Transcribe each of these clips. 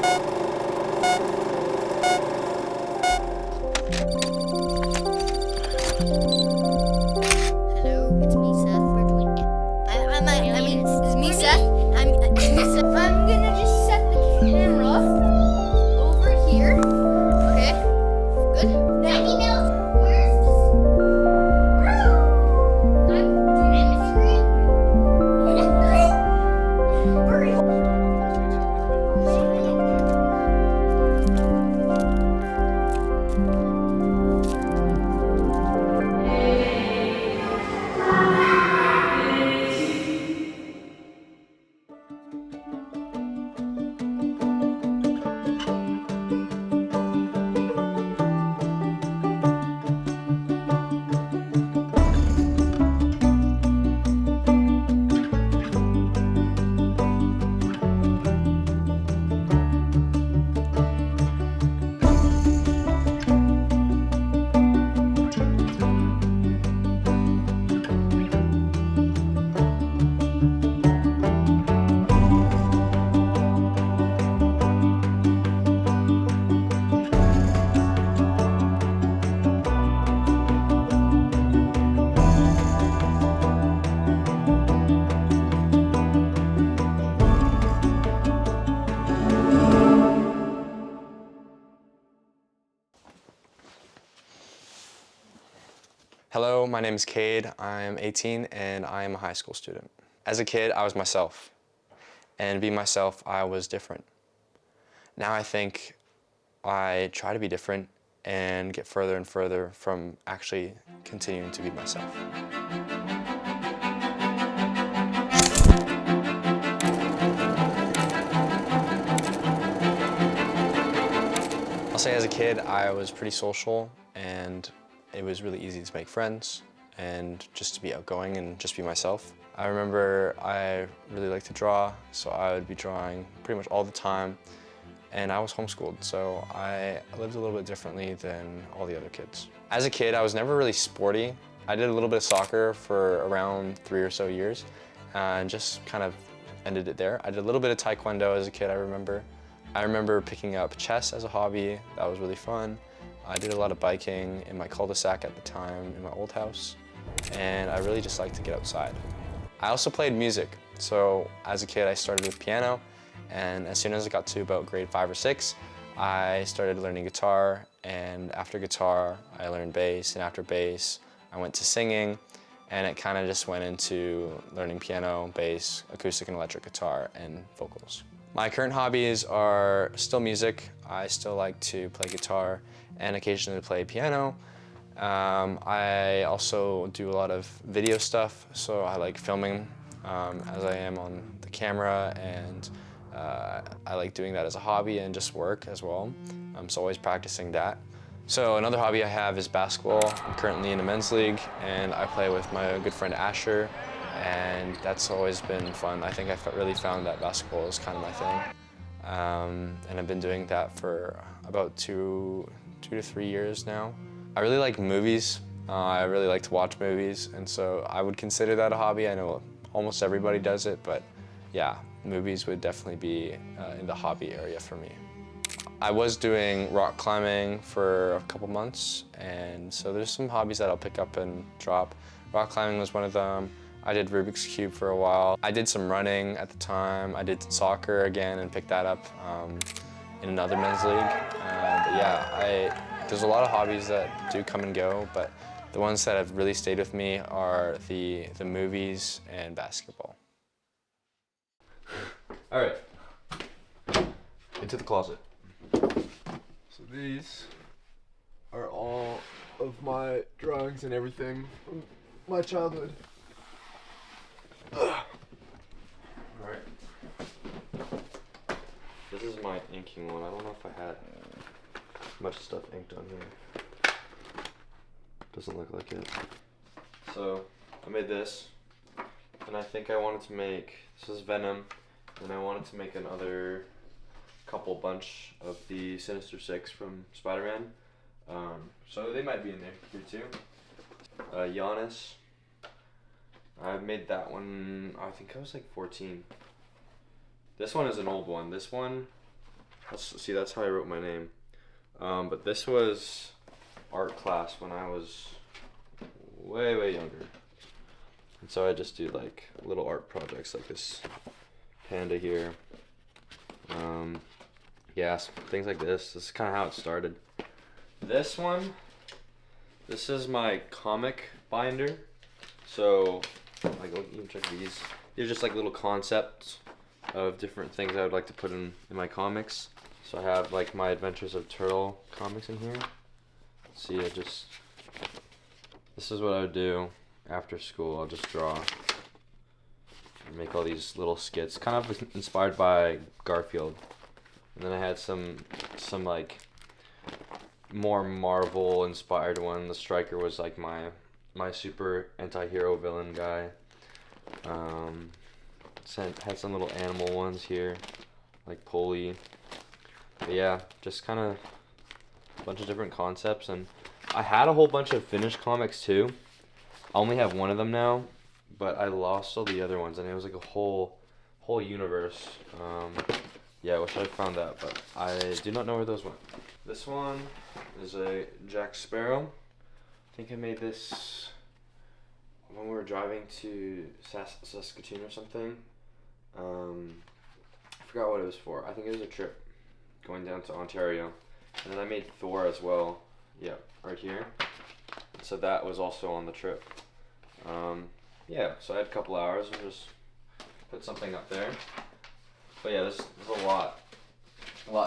Hello, it's me, Seth. We're doing it. It's me, Seth. It's me, Seth. I'm gonna just set the camera over here. Okay, good. Now, where's Hello, my name is Cade. I'm 18 and I am a high school student. As a kid, I was myself. And being myself, I was different. Now I think I try to be different and get further and further from actually continuing to be myself. I'll say as a kid, I was pretty social and it was really easy to make friends and just to be outgoing and just be myself. I remember I really liked to draw, so I would be drawing pretty much all the time. And I was homeschooled, so I lived a little bit differently than all the other kids. As a kid, I was never really sporty. I did a little bit of soccer for around 3 or so years and just kind of ended it there. I did a little bit of taekwondo as a kid, I remember. I remember picking up chess as a hobby. That was really fun. I did a lot of biking in my cul-de-sac at the time in my old house, and I really just liked to get outside. I also played music. So as a kid, I started with piano, and as soon as I got to about grade 5 or 6, I started learning guitar, and after guitar, I learned bass, and after bass, I went to singing, and it kind of just went into learning piano, bass, acoustic and electric guitar, and vocals. My current hobbies are still music. I still like to play guitar and occasionally play piano. I also do a lot of video stuff, so I like filming as I am on the camera, and I like doing that as a hobby and just work as well. So always practicing that. So another hobby I have is basketball. I'm currently in a men's league and I play with my good friend Asher, and that's always been fun. I think I really found that basketball is kind of my thing. And I've been doing that for about two to 3 years now. I really like movies. I really like to watch movies, and so I would consider that a hobby. I know almost everybody does it, but yeah, movies would definitely be in the hobby area for me. I was doing rock climbing for a couple months, and so there's some hobbies that I'll pick up and drop. Rock climbing was one of them. I did Rubik's Cube for a while. I did some running at the time. I did soccer again and picked that up in another men's league. But yeah, there's a lot of hobbies that do come and go, but the ones that have really stayed with me are the movies and basketball. All right, into the closet. So these are all of my drawings and everything from my childhood. Alright. This is my inking one. I don't know if I had much stuff inked on here. Doesn't look like it. So I made this, and I think I wanted to make, this is Venom, and I wanted to make another couple bunch of the Sinister Six from Spider-Man. So they might be in there here too. Giannis. I made that one, I think I was like 14. This one is an old one. This one See, that's how I wrote my name. But this was art class when I was way younger. And so I just do like little art projects like this panda here. Yeah, things like this. This is kind of how it started. This one, this is my comic binder. So, like, you can check these. These are just like little concepts of different things I would like to put in my comics. So I have like my Adventures of Turtle comics in here. See, this is what I would do after school. I'll just draw and make all these little skits, kind of inspired by Garfield. And then I had some like more Marvel inspired one. The Striker was like my super anti-hero villain guy. Had some little animal ones here, like Polly. But yeah, just kind of a bunch of different concepts. And I had a whole bunch of finished comics too. I only have one of them now, but I lost all the other ones, and it was like a whole universe. Yeah, I wish I found that, but I do not know where those went. This one is a Jack Sparrow. I think I made this when we were driving to Saskatoon or something. I forgot what it was for. I think it was a trip going down to Ontario. And then I made Thor as well. Yeah, right here. So that was also on the trip. Yeah, so I had a couple hours and just put something up there. But yeah, there's a lot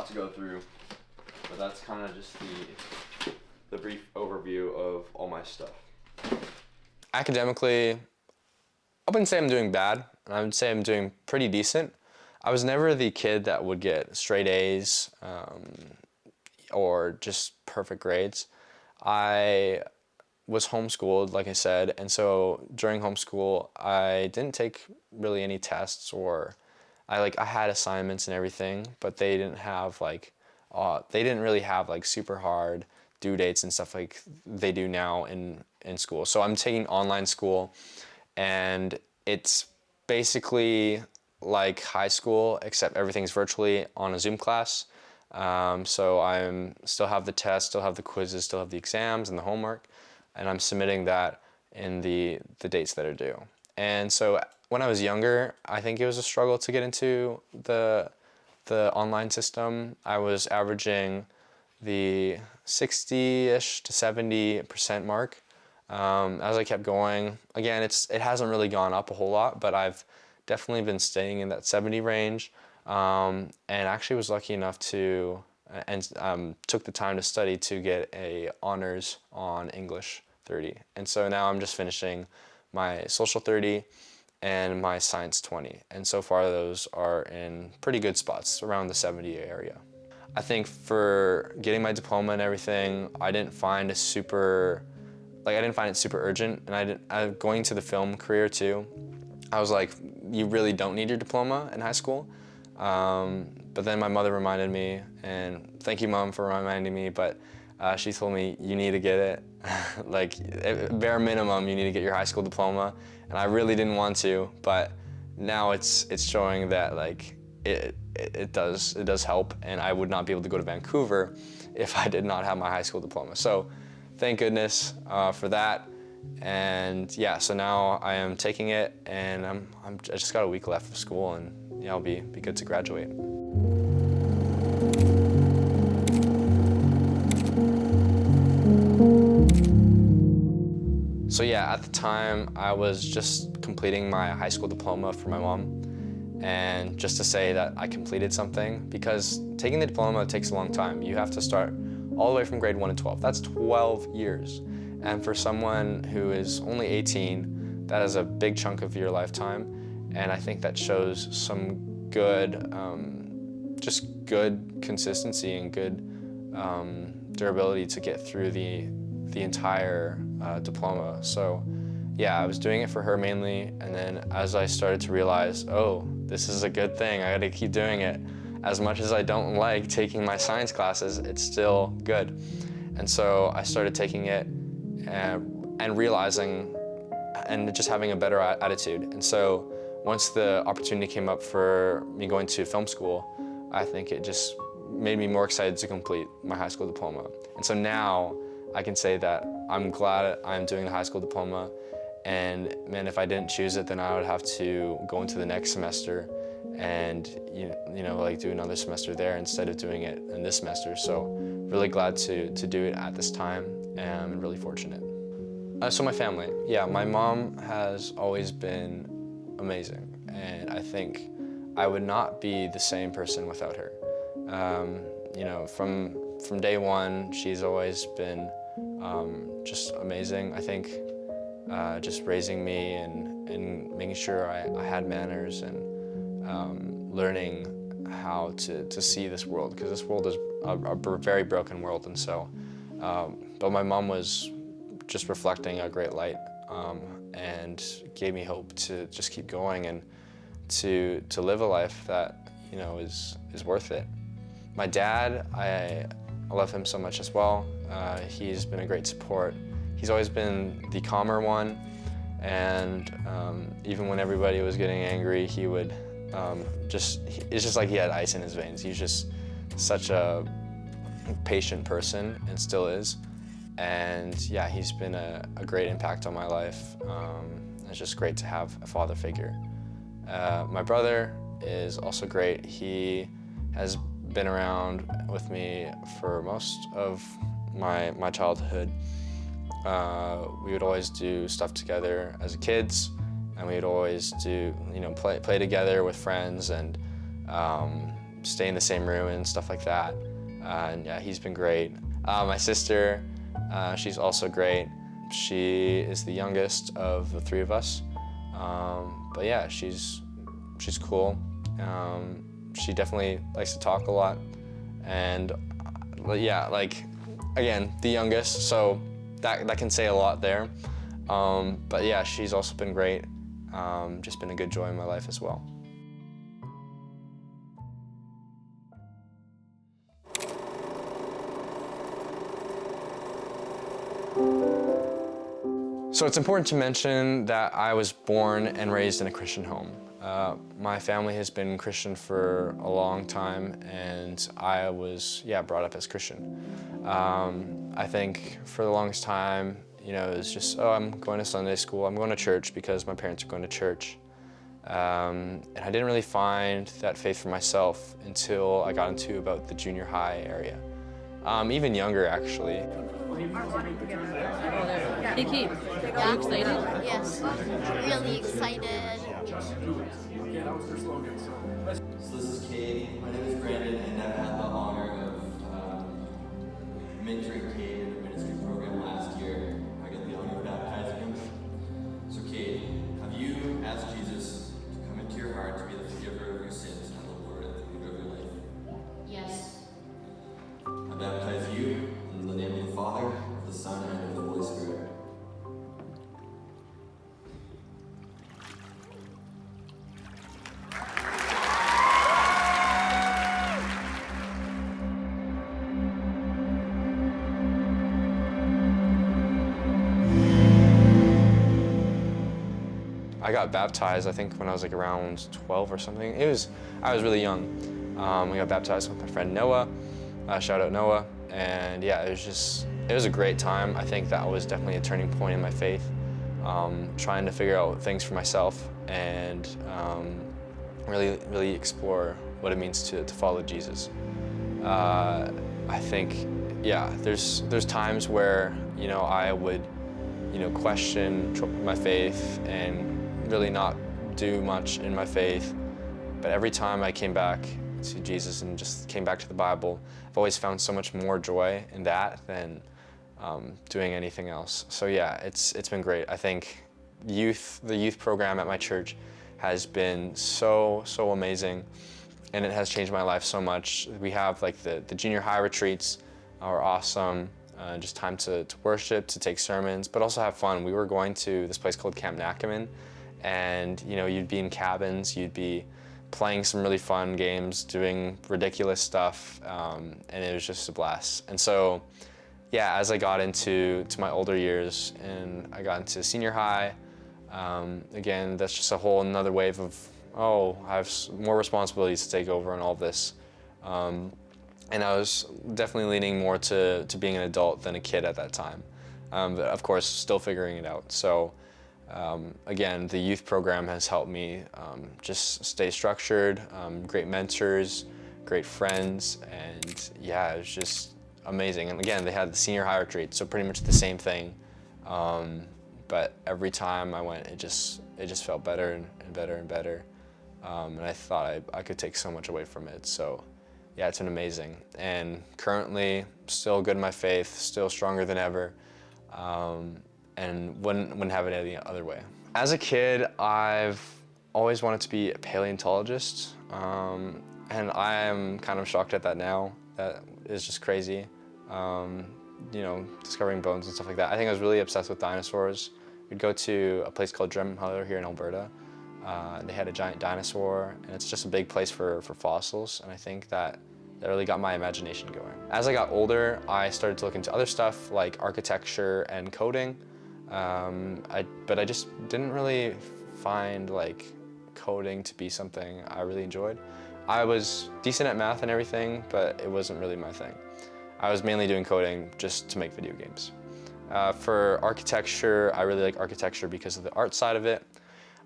to go through. But that's kind of just the brief overview of all my stuff. Academically, I wouldn't say I'm doing bad, and I would say I'm doing pretty decent. I was never the kid that would get straight A's or just perfect grades. I was homeschooled, like I said, and so during homeschool, I didn't take really any tests, or I had assignments and everything, but they didn't really have like super hard due dates and stuff like they do now in school. So I'm taking online school, and it's basically like high school, except everything's virtually on a Zoom class. So I'm still have the tests, still have the quizzes, still have the exams and the homework, and I'm submitting that in the dates that are due. And so when I was younger, I think it was a struggle to get into the online system. I was averaging the 60-ish to 70% mark. As I kept going, again, it hasn't really gone up a whole lot, but I've definitely been staying in that 70 range, and actually was lucky enough to took the time to study to get a honors on English 30. And so now I'm just finishing my social 30 and my science 20. And so far those are in pretty good spots, around the 70 area. I think for getting my diploma and everything, I didn't find it super urgent, and going to the film career too, I was like, you really don't need your diploma in high school. But then my mother reminded me, and thank you, Mom, for reminding me, but she told me, you need to get it. Like, at bare minimum, you need to get your high school diploma. And I really didn't want to, but now it's showing that like it does help, and I would not be able to go to Vancouver if I did not have my high school diploma. So thank goodness for that. And yeah, so now I am taking it, and I just got a week left of school, and yeah, I'll be good to graduate. So yeah, at the time I was just completing my high school diploma for my mom, and just to say that I completed something, because taking the diploma takes a long time. You have to start all the way from grade 1 to 12. That's 12 years. And for someone who is only 18, that is a big chunk of your lifetime. And I think that shows some good, just good consistency and good durability to get through the entire diploma. So yeah, I was doing it for her mainly, and then as I started to realize, oh, this is a good thing, I gotta keep doing it. As much as I don't like taking my science classes, it's still good. And so I started taking it and realizing, and just having a better attitude. And so once the opportunity came up for me going to film school, I think it just made me more excited to complete my high school diploma. And so now I can say that I'm glad I'm doing the high school diploma, and man, if I didn't choose it, then I would have to go into the next semester and you know, like do another semester there instead of doing it in this semester. So really glad to do it at this time, and I'm really fortunate. So my family, yeah, my mom has always been amazing, and I think I would not be the same person without her. You know, from day one, she's always been just amazing. I think just raising me and making sure I had manners and learning how to see this world, because this world is a very broken world. And so, but my mom was just reflecting a great light and gave me hope to just keep going and to live a life that, you know, is worth it. My dad, I love him so much as well. He's been a great support. He's always been the calmer one, and even when everybody was getting angry, he would it's just like he had ice in his veins. He's just such a patient person, and still is. And yeah, he's been a great impact on my life. It's just great to have a father figure. My brother is also great. He has been around with me for most of my childhood. We would always do stuff together as kids, and we would always do, you know, play together with friends and stay in the same room and stuff like that. And yeah, he's been great. My sister, she's also great. She is the youngest of the three of us. But yeah, she's cool. She definitely likes to talk a lot. And yeah, like, again, the youngest, so that can say a lot there. But yeah, she's also been great. Just been a good joy in my life as well. So it's important to mention that I was born and raised in a Christian home. My family has been Christian for a long time, and I was, brought up as Christian. I think for the longest time, you know, it was just, oh, I'm going to Sunday school, I'm going to church because my parents are going to church. And I didn't really find that faith for myself until I got into about the junior high area. Even younger, actually. Hey, Kate, are you excited? Yes, really excited. So this is Katie. My name is Brandon, and I've had the honor of mentoring Kate in the ministry program last year. I got the honor of baptizing him. So Kate, have you asked Jesus to come into your heart to be the forgiver of your sins and the Lord and the leader of your life? Yes. I baptize you in the name of the Father, of the Son, and of the Holy Spirit. I got baptized, I think, when I was like around 12 or something. I was really young. I got baptized with my friend Noah. Shout out Noah. And yeah, it was a great time. I think that was definitely a turning point in my faith. Trying to figure out things for myself and really explore what it means to follow Jesus. I think, yeah, there's times where, you know, I would, you know, question my faith and really not do much in my faith. But every time I came back to Jesus and just came back to the Bible, I've always found so much more joy in that than doing anything else. So yeah, it's been great. I think the youth program at my church has been so amazing, and it has changed my life so much. We have like the junior high retreats are awesome. Just time to worship, to take sermons, but also have fun. We were going to this place called Camp Nakaman, and you know, you'd be in cabins, you'd be playing some really fun games, doing ridiculous stuff, and it was just a blast. And so, yeah, as I got into my older years and I got into senior high, again, that's just a whole another wave of, oh, I have more responsibilities to take over and all of this. and I was definitely leaning more to being an adult than a kid at that time. But of course, still figuring it out. So again, the youth program has helped me just stay structured, great mentors, great friends, and yeah, it was just amazing. And again, they had the senior high retreat, so pretty much the same thing. But every time I went, it just felt better and better and better. And I thought I could take so much away from it. So yeah, it's been amazing. And currently, still good in my faith, still stronger than ever. And wouldn't have it any other way. As a kid, I've always wanted to be a paleontologist, and I am kind of shocked at that now. That is just crazy. You know, discovering bones and stuff like that. I think I was really obsessed with dinosaurs. We'd go to a place called Drumheller here in Alberta. They had a giant dinosaur, and it's just a big place for fossils, and I think that really got my imagination going. As I got older, I started to look into other stuff like architecture and coding, but I just didn't really find like coding to be something I really enjoyed. I was decent at math and everything, but it wasn't really my thing. I was mainly doing coding just to make video games. For architecture, I really like architecture because of the art side of it.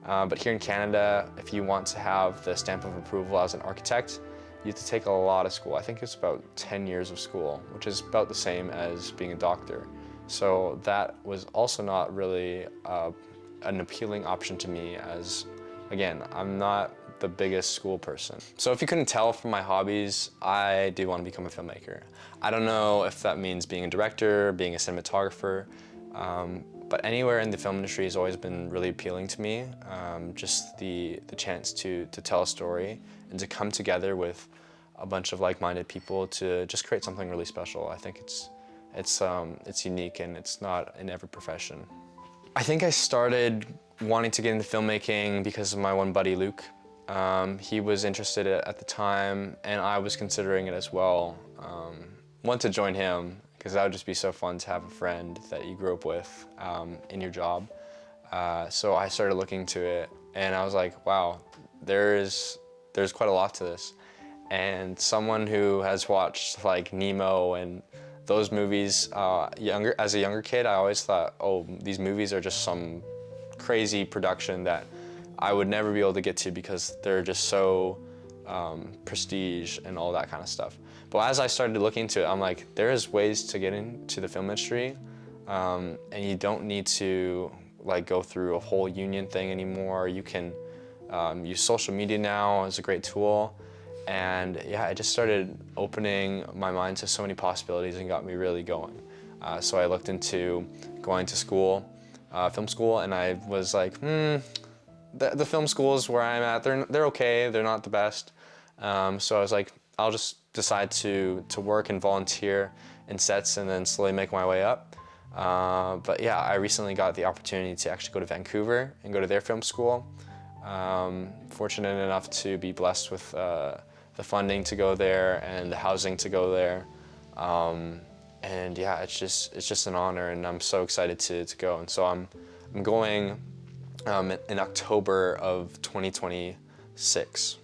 But here in Canada, if you want to have the stamp of approval as an architect, you have to take a lot of school. I think it's about 10 years of school, which is about the same as being a doctor. So that was also not really an appealing option to me as, again, I'm not the biggest school person. So if you couldn't tell from my hobbies, I do want to become a filmmaker. I don't know if that means being a director, being a cinematographer, but anywhere in the film industry has always been really appealing to me. Just the chance to tell a story and to come together with a bunch of like-minded people to just create something really special. I think it's unique and it's not in every profession. I think I started wanting to get into filmmaking because of my one buddy, Luke. He was interested at the time, and I was considering it as well. Want to join him, because that would just be so fun to have a friend that you grew up with in your job. So I started looking into it, and I was like, wow, there's quite a lot to this. And someone who has watched like Nemo and those movies as a younger kid, I always thought, oh, these movies are just some crazy production that I would never be able to get to because they're just so prestige and all that kind of stuff. But as I started to look into it, I'm like, there is ways to get into the film industry, and you don't need to like go through a whole union thing anymore. You can use social media now as a great tool. And yeah, it just started opening my mind to so many possibilities and got me really going. So I looked into going to school, film school, and I was like, the film schools where I'm at, they're okay, they're not the best. So I was like, I'll just decide to work and volunteer in sets and then slowly make my way up. But yeah, I recently got the opportunity to actually go to Vancouver and go to their film school. Fortunate enough to be blessed with the funding to go there and the housing to go there. And yeah, it's just an honor, and I'm so excited to go. And so I'm going in October of 2026.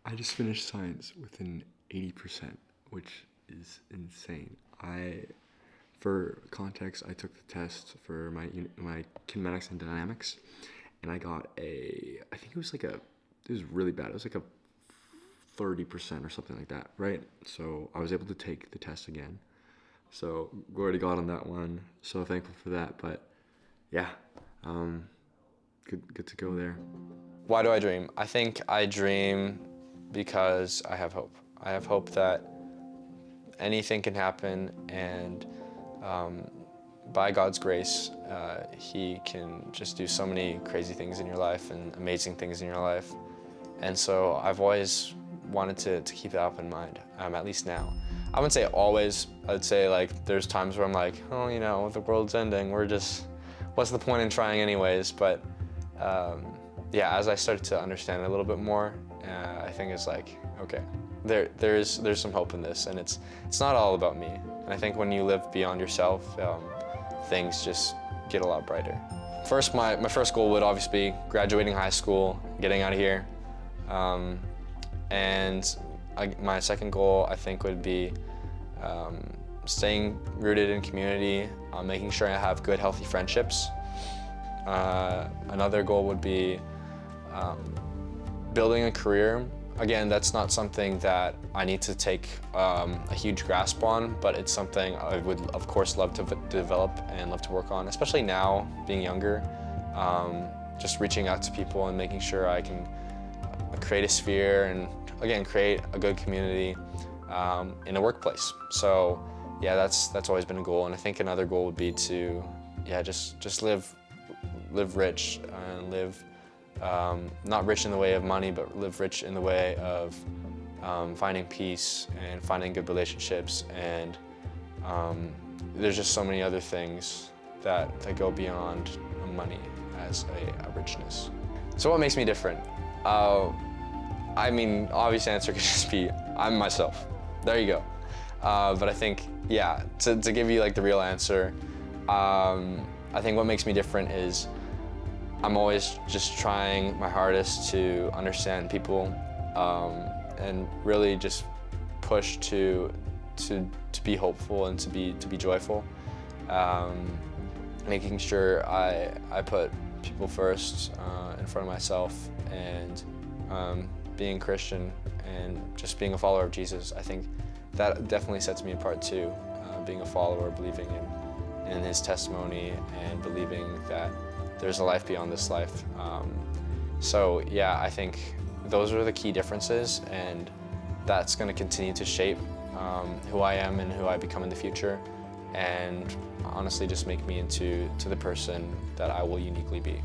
I just finished science with an 80%, which is insane. For context, I took the test for my kinematics and dynamics, and I got I think it was really bad. It was like a 30% or something like that, right? So I was able to take the test again. So glory to God on that one. So thankful for that. But yeah, good to go there. Why do I dream? I think I dream because I have hope. I have hope that anything can happen, and by God's grace, He can just do so many crazy things in your life and amazing things in your life. And so I've always wanted to keep that up in mind, at least now. I wouldn't say always. I'd say like there's times where I'm like, oh, you know, the world's ending. What's the point in trying anyways? But yeah, as I started to understand it a little bit more, I think it's like, okay, there's some hope in this, and it's not all about me. And I think when you live beyond yourself, things just get a lot brighter. First, my first goal would obviously be graduating high school, getting out of here. My second goal, I think, would be staying rooted in community, making sure I have good, healthy friendships. Another goal would be building a career. Again, that's not something that I need to take a huge grasp on, but it's something I would, of course, love to develop and love to work on, especially now, being younger. Just reaching out to people and making sure I can create a sphere and, again, create a good community in a workplace. So, yeah, that's always been a goal, and I think another goal would be to, yeah, just live rich and live. Not rich in the way of money, but live rich in the way of finding peace and finding good relationships. And there's just so many other things that go beyond money as a richness. So what makes me different? I mean, obvious answer could just be, I'm myself. There you go. But I think, yeah, to give you like the real answer, I think what makes me different is I'm always just trying my hardest to understand people and really just push to be hopeful and to be joyful. Making sure I put people first in front of myself, and being Christian and just being a follower of Jesus. I think that definitely sets me apart too, being a follower, believing in his testimony and believing that there's a life beyond this life. So yeah, I think those are the key differences, and that's going to continue to shape who I am and who I become in the future, and honestly just make me into the person that I will uniquely be.